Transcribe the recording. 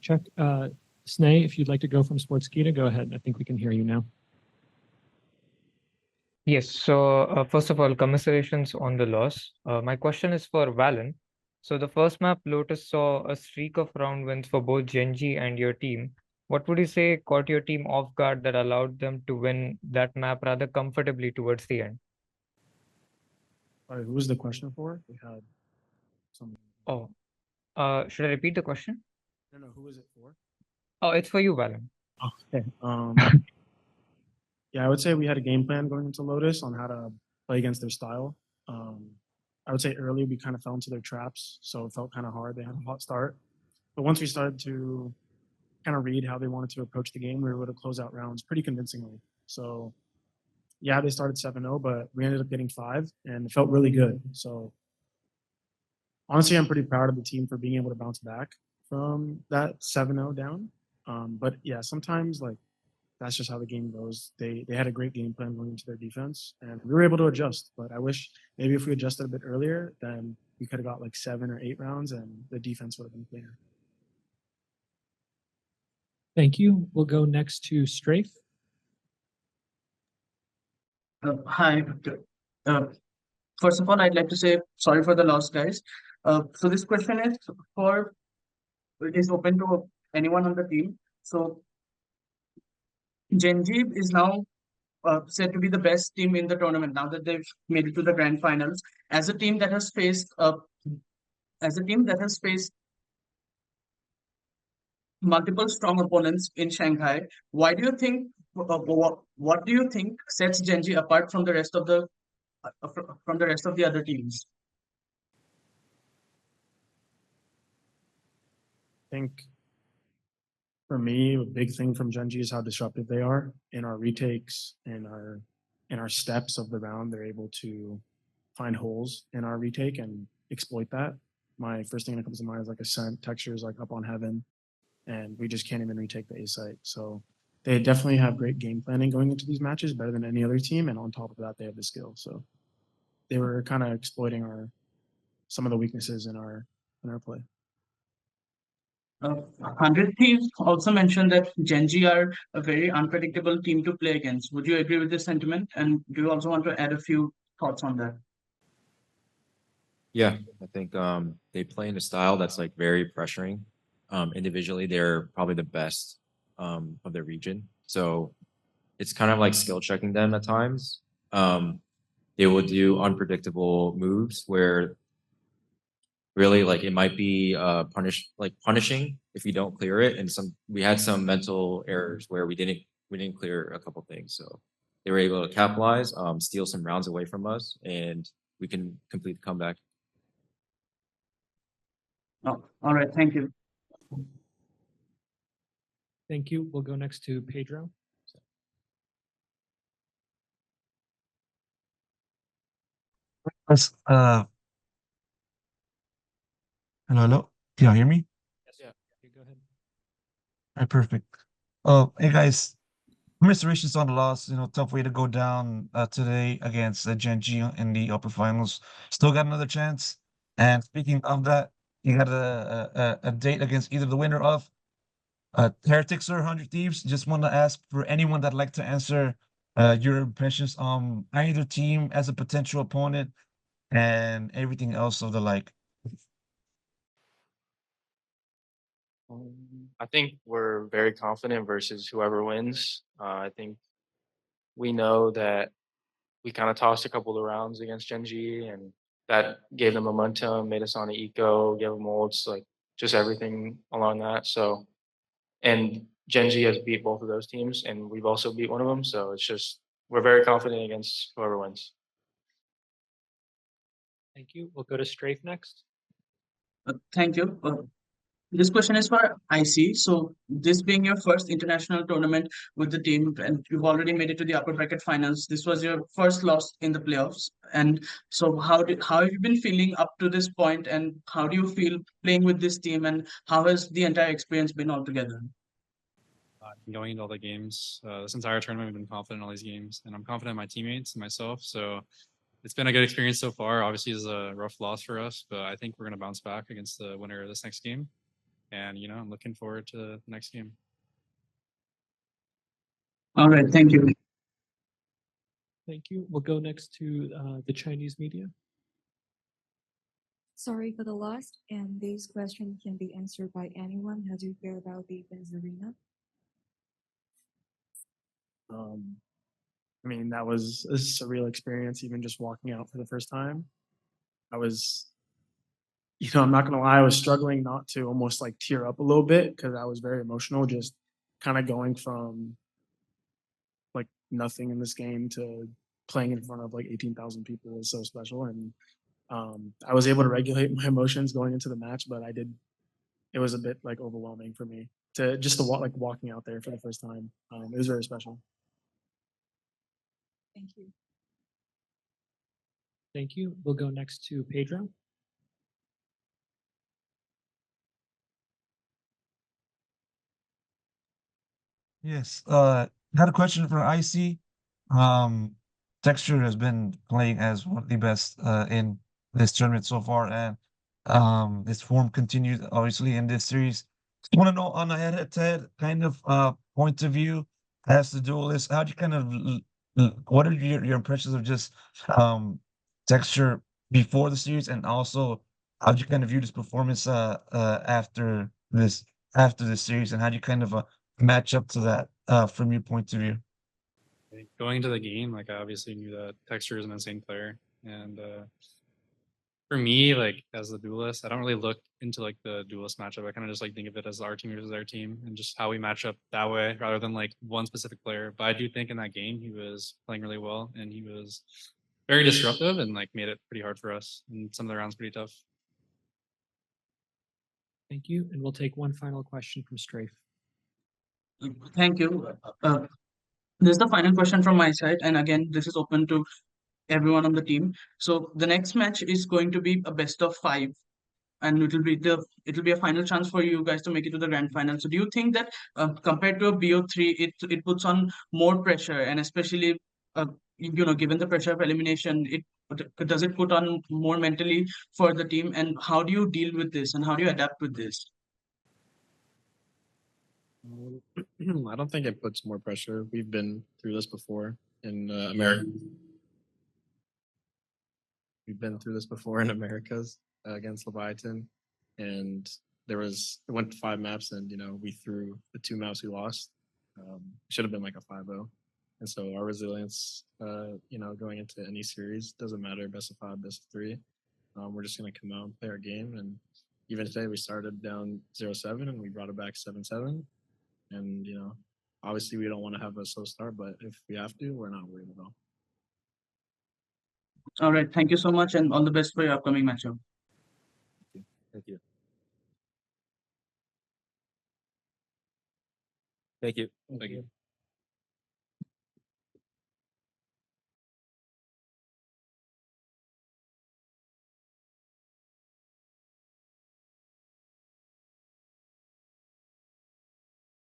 Check. Sneh, if you'd like to go from Sportskeeda, go ahead. I think we can hear you now. Yes, so first of all, commiserations on the loss. My question is for Valen. So the first map, Lotus saw a streak of round wins for both Genji and your team. What would you say caught your team off guard that allowed them to win that map rather comfortably towards the end? Sorry, who was the question for? We had some. Oh, should I repeat the question? No, who was it for? Oh, it's for you, Valen. Okay. Yeah, I would say we had a game plan going into Lotus on how to play against their style. I would say early we kind of fell into their traps, so it felt kind of hard. They had a hot start, but once we started to kind of read how they wanted to approach the game, we were able to close out rounds pretty convincingly. So yeah, they started 7-0, but we ended up getting 5, and it felt really good. So honestly, I'm pretty proud of the team for being able to bounce back from that 7-0 down. But yeah, sometimes like that's just how the game goes. They had a great game plan going into their defense, and we were able to adjust. But I wish maybe if we adjusted a bit earlier, then we could have got like 7 or 8 rounds, and the defense would have been cleaner. Thank you. We'll go next to Strafe. Hi. First of all, I'd like to say sorry for the loss, guys. So this question is open to anyone on the team. So Genji is now said to be the best team in the tournament now that they've made it to the grand finals. As a team that has faced multiple strong opponents in Shanghai, why do you think? What do you think sets Genji apart from the rest of the other teams? I think for me, a big thing from Genji is how disruptive they are in our retakes and our steps of the round. They're able to find holes in our retake and exploit that. My first thing that comes to mind is like Ascent textures like up on heaven, and we just can't even retake the A site. So they definitely have great game planning going into these matches, better than any other team. And on top of that, they have the skill. So they were kind of exploiting some of the weaknesses in our play. 100 Thieves also mentioned that Genji are a very unpredictable team to play against. Would you agree with this sentiment? And do you also want to add a few thoughts on that? Yeah, I think they play in a style that's like very pressuring. Individually, they're probably the best of their region. So it's kind of like skill checking them at times. They will do unpredictable moves where really like it might be punishing if you don't clear it. And we had some mental errors where we didn't clear a couple things. So they were able to capitalize, steal some rounds away from us, and we can complete the comeback. Oh, all right, thank you. Thank you. We'll go next to Pedro. Yes, hello. Can you hear me? Yes. Yeah. Go ahead. All right, perfect. Hey guys, commiserations on the loss. Tough way to go down today against Genji in the upper finals. Still got another chance. And speaking of that, you got a date against either the winner of Heretics or 100 Thieves. Just want to ask for anyone that'd like to answer your impressions on either team as a potential opponent and everything else of the like. I think we're very confident versus whoever wins. I think we know that we kind of tossed a couple of rounds against Genji, and that gave them momentum, made us on the eco, gave them ults, like just everything along that. So, and Genji has beat both of those teams, and we've also beat one of them. So it's just we're very confident against whoever wins. Thank you. We'll go to Strafe next. Thank you. This question is for IC. So this being your first international tournament with the team, and you've already made it to the upper bracket finals. This was your first loss in the playoffs. And so how have you been feeling up to this point, and how do you feel playing with this team, and how has the entire experience been altogether? Going into all the games, this entire tournament, we've been confident in all these games, and I'm confident in my teammates and myself. So it's been a good experience so far. Obviously, it's a rough loss for us, but I think we're going to bounce back against the winner of this next game. and I'm looking forward to the next game. All right, thank you. Thank you. We'll go next to the Chinese media. Sorry for the loss, and this question can be answered by anyone. How do you feel about the Benz Arena? I mean, that was a surreal experience, even just walking out for the first time. I was, I'm not gonna lie, I was struggling not to almost like tear up a little bit because I was very emotional, just kind of going from like nothing in this game to playing in front of like 18,000 people was so special. And I was able to regulate my emotions going into the match, but it was a bit like overwhelming for me to walking out there for the first time. It was very special. Thank you. Thank you. We'll go next to Pedro. Yes. Had a question for IC. Texture has been playing as one of the best in this tournament so far, and this form continues obviously in this series. Just want to know on a head-to-head kind of point of view as the duelist, how do you kind of what are your impressions of just Texture before the series, and also how do you kind of view this performance after this series, and how do you kind of match up to that from your point of view? Going into the game, like I obviously knew that Texture is an insane player, and for me, like as the duelist, I don't really look into like the duelist matchup. I kind of just like think of it as our team versus their team and just how we match up that way rather than like one specific player. But I do think in that game he was playing really well and he was very disruptive and like made it pretty hard for us. And some of the rounds pretty tough. Thank you. And we'll take one final question from Strafe. Thank you. This is the final question from my side, and again, this is open to everyone on the team. So the next match is going to be a best of 5, and it'll be a final chance for you guys to make it to the grand final. So do you think that compared to a BO3, it puts on more pressure, and especially given the pressure of elimination, does it put on more mentally for the team, and how do you deal with this, and how do you adapt with this? I don't think it puts more pressure. We've been through this before in America. We've been through this before in Americas against Leviathan, and it went to 5 maps, and we threw the 2 maps we lost. Should have been like a 5-0, and so our resilience, going into any series, doesn't matter best of 5, best of 3. We're just gonna come out and play our game, and even today we started down 0-7 and we brought it back 7-7. And obviously we don't want to have a slow start, but if we have to, we're not worried at all. All right, thank you so much, and all the best for your upcoming matchup. Thank you. Thank you. Thank you.